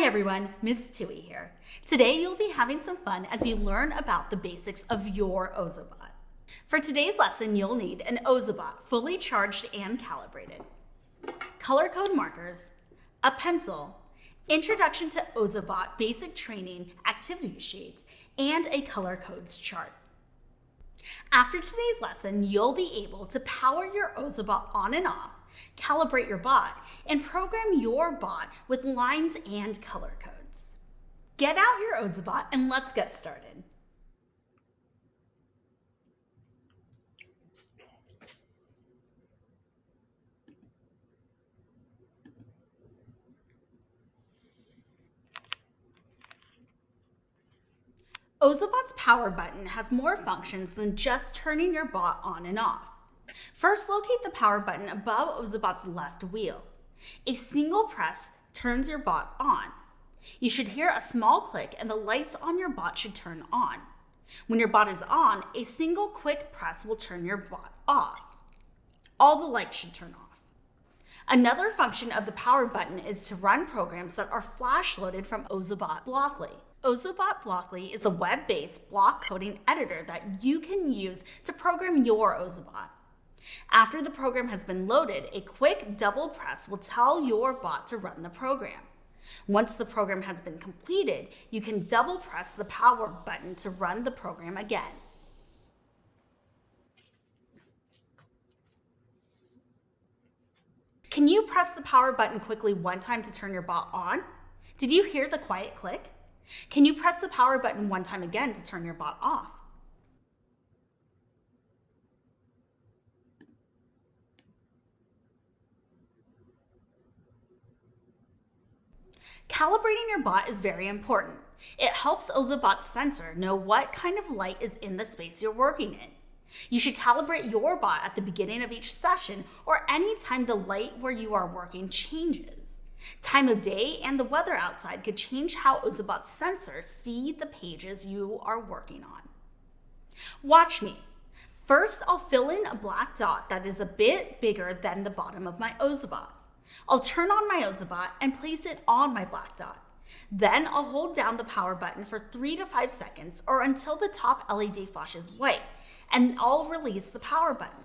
Hi everyone, Ms. Tui here. Today you'll be having some fun as you learn about the basics of your Ozobot. For today's lesson, you'll need an Ozobot fully charged and calibrated, color code markers, a pencil, introduction to Ozobot basic training activity sheets, and a color codes chart. After today's lesson, you'll be able to power your Ozobot on and off, calibrate your bot, and program your bot with lines and color codes. Get out your Ozobot and let's get started. Ozobot's power button has more functions than just turning your bot on and off. First, locate the power button above Ozobot's left wheel. A single press turns your bot on. You should hear a small click and the lights on your bot should turn on. When your bot is on, a single quick press will turn your bot off. All the lights should turn off. Another function of the power button is to run programs that are flash loaded from Ozobot Blockly. Ozobot Blockly is a web-based block coding editor that you can use to program your Ozobot. After the program has been loaded, a quick double press will tell your bot to run the program. Once the program has been completed, you can double press the power button to run the program again. Can you press the power button quickly one time to turn your bot on? Did you hear the quiet click? Can you press the power button one time again to turn your bot off? Calibrating your bot is very important. It helps Ozobot's sensor know what kind of light is in the space you're working in. You should calibrate your bot at the beginning of each session or any time the light where you are working changes. Time of day and the weather outside could change how Ozobot's sensors see the pages you are working on. Watch me. First, I'll fill in a black dot that is a bit bigger than the bottom of my Ozobot. I'll turn on my Ozobot and place it on my black dot. Then I'll hold down the power button for 3 to 5 seconds or until the top LED flashes white, and I'll release the power button.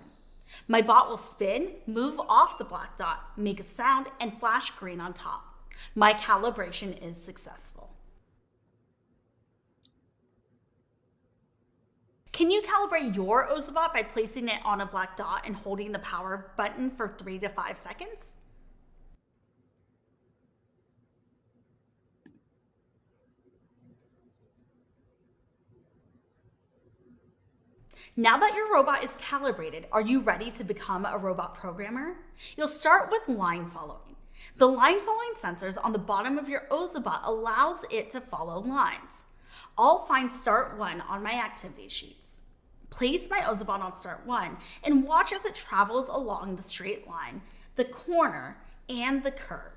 My bot will spin, move off the black dot, make a sound, and flash green on top. My calibration is successful. Can you calibrate your Ozobot by placing it on a black dot and holding the power button for 3 to 5 seconds? Now that your robot is calibrated, are you ready to become a robot programmer? You'll start with line following. The line following sensors on the bottom of your Ozobot allows it to follow lines. I'll find Start 1 on my activity sheets. Place my Ozobot on Start 1 and watch as it travels along the straight line, the corner, and the curve.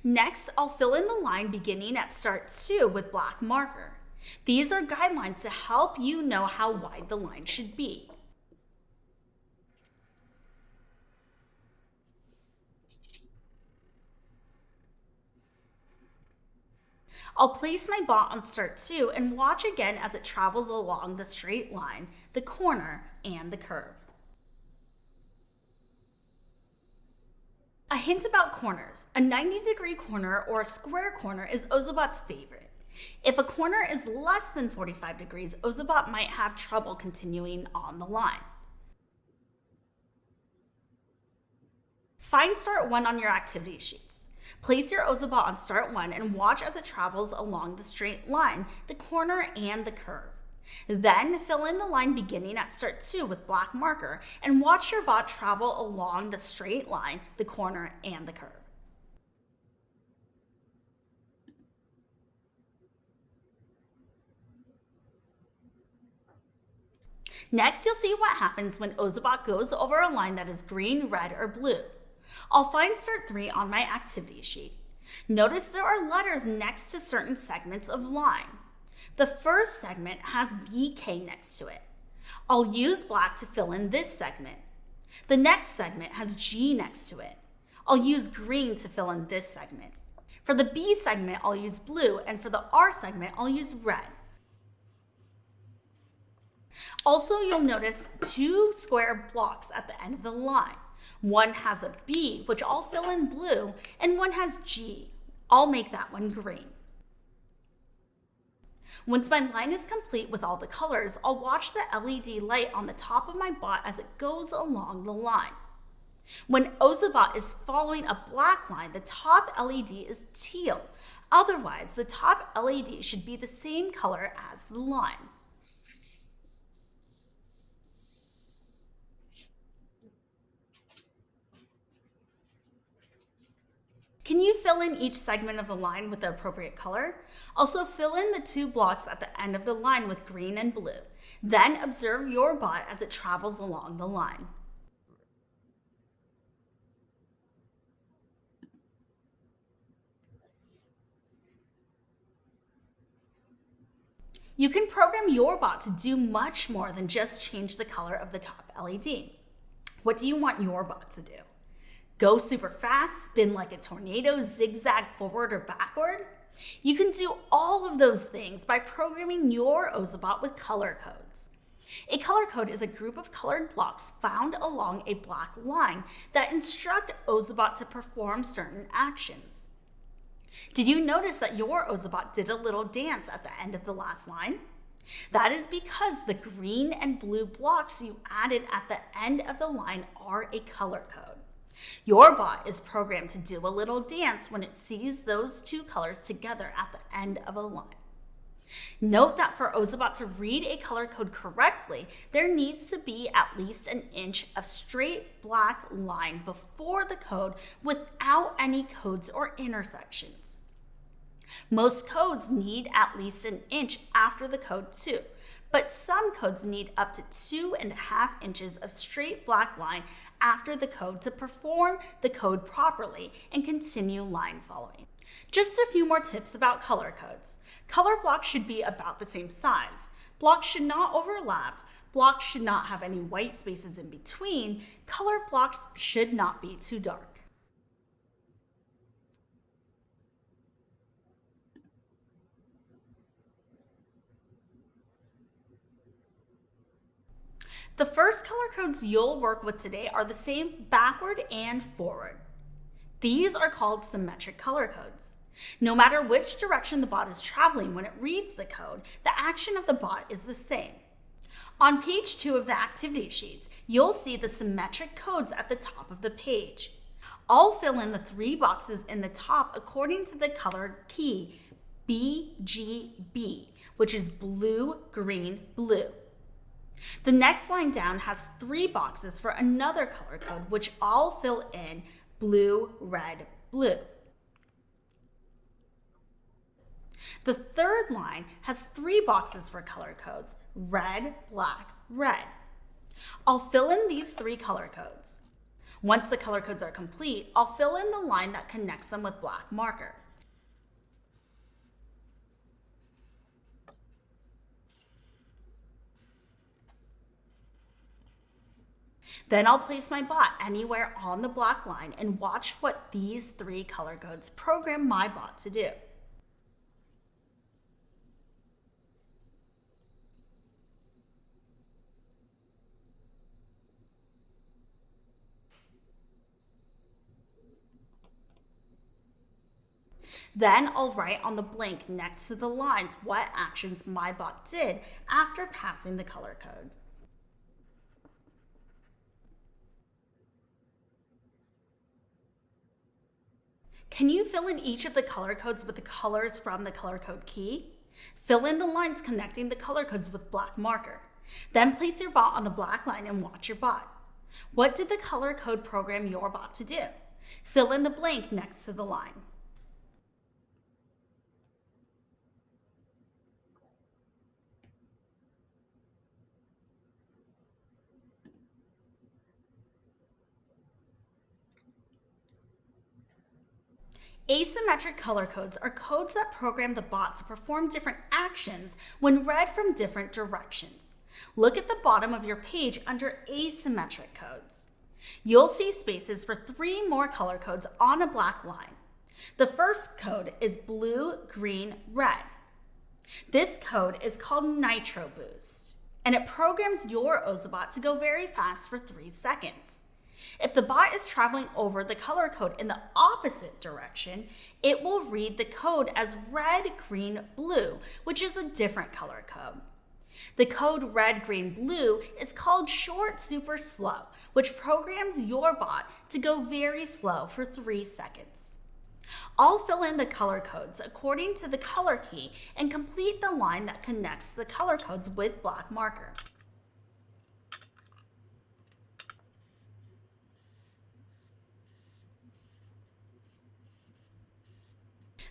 Next, I'll fill in the line beginning at Start 2 with black marker. These are guidelines to help you know how wide the line should be. I'll place my bot on Start 2 and watch again as it travels along the straight line, the corner, and the curve. A hint about corners. A 90-degree corner or a square corner is Ozobot's favorite. If a corner is less than 45 degrees, Ozobot might have trouble continuing on the line. Find Start 1 on your activity sheets. Place your Ozobot on Start 1 and watch as it travels along the straight line, the corner, and the curve. Then fill in the line beginning at Start 2 with black marker and watch your bot travel along the straight line, the corner, and the curve. Next, you'll see what happens when Ozobot goes over a line that is green, red, or blue. I'll find Start 3 on my activity sheet. Notice there are letters next to certain segments of line. The first segment has BK next to it. I'll use black to fill in this segment. The next segment has G next to it. I'll use green to fill in this segment. For the B segment, I'll use blue, and for the R segment, I'll use red. Also, you'll notice two square blocks at the end of the line. One has a B, which I'll fill in blue, and one has G. I'll make that one green. Once my line is complete with all the colors, I'll watch the LED light on the top of my bot as it goes along the line. When Ozobot is following a black line, the top LED is teal. Otherwise, the top LED should be the same color as the line. Can you fill in each segment of the line with the appropriate color? Also, fill in the two blocks at the end of the line with green and blue. Then observe your bot as it travels along the line. You can program your bot to do much more than just change the color of the top LED. What do you want your bot to do? Go super fast, spin like a tornado, zigzag forward or backward? You can do all of those things by programming your Ozobot with color codes. A color code is a group of colored blocks found along a black line that instruct Ozobot to perform certain actions. Did you notice that your Ozobot did a little dance at the end of the last line? That is because the green and blue blocks you added at the end of the line are a color code. Your bot is programmed to do a little dance when it sees those two colors together at the end of a line. Note that for Ozobot to read a color code correctly, there needs to be at least an inch of straight black line before the code without any codes or intersections. Most codes need at least an inch after the code too, but some codes need up to 2.5 inches of straight black line after the code to perform the code properly and continue line following. Just a few more tips about color codes. Color blocks should be about the same size. Blocks should not overlap. Blocks should not have any white spaces in between. Color blocks should not be too dark. The first color codes you'll work with today are the same backward and forward. These are called symmetric color codes. No matter which direction the bot is traveling when it reads the code, the action of the bot is the same. On page 2 of the activity sheets, you'll see the symmetric codes at the top of the page. I'll fill in the 3 boxes in the top according to the color key BGB, which is blue, green, blue. The next line down has 3 boxes for another color code, which I'll fill in blue, red, blue. The third line has 3 boxes for color codes, red, black, red. I'll fill in these 3 color codes. Once the color codes are complete, I'll fill in the line that connects them with black marker. Then I'll place my bot anywhere on the black line and watch what these 3 color codes program my bot to do. Then I'll write on the blank next to the lines what actions my bot did after passing the color code. Can you fill in each of the color codes with the colors from the color code key? Fill in the lines connecting the color codes with black marker. Then place your bot on the black line and watch your bot. What did the color code program your bot to do? Fill in the blank next to the line. Asymmetric color codes are codes that program the bot to perform different actions when read from different directions. Look at the bottom of your page under asymmetric codes. You'll see spaces for 3 more color codes on a black line. The first code is blue, green, red. This code is called Nitro Boost, and it programs your Ozobot to go very fast for 3 seconds. If the bot is traveling over the color code in the opposite direction, it will read the code as red, green, blue, which is a different color code. The code red, green, blue is called short super slow, which programs your bot to go very slow for 3 seconds. I'll fill in the color codes according to the color key and complete the line that connects the color codes with black marker.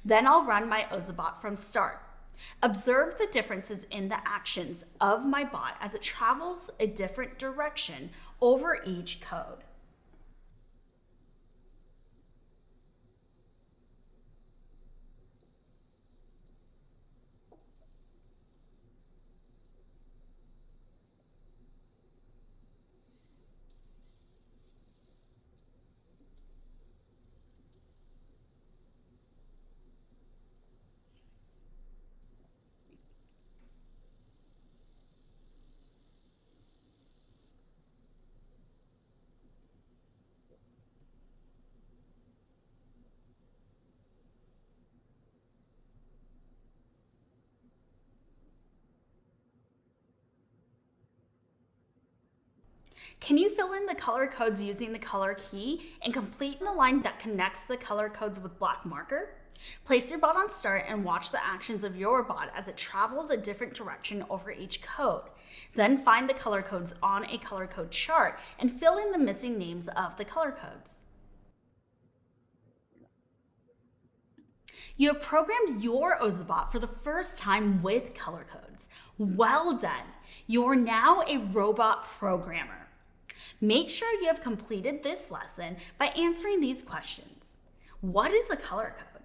Then I'll run my Ozobot from start. Observe the differences in the actions of my bot as it travels a different direction over each code. Can you fill in the color codes using the color key and complete the line that connects the color codes with black marker? Place your bot on start and watch the actions of your bot as it travels a different direction over each code. Then find the color codes on a color code chart and fill in the missing names of the color codes. You have programmed your Ozobot for the first time with color codes. Well done! You're now a robot programmer. Make sure you have completed this lesson by answering these questions. What is a color code?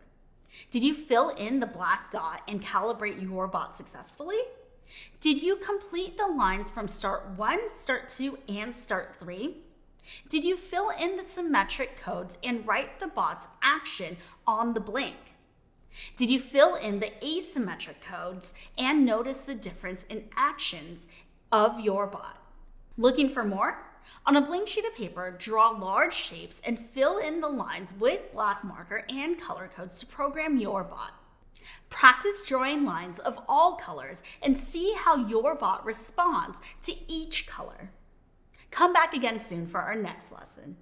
Did you fill in the black dot and calibrate your bot successfully? Did you complete the lines from start 1, start 2, and start 3? Did you fill in the symmetric codes and write the bot's action on the blank? Did you fill in the asymmetric codes and notice the difference in actions of your bot? Looking for more? On a blank sheet of paper, draw large shapes and fill in the lines with black marker and color codes to program your bot. Practice drawing lines of all colors and see how your bot responds to each color. Come back again soon for our next lesson.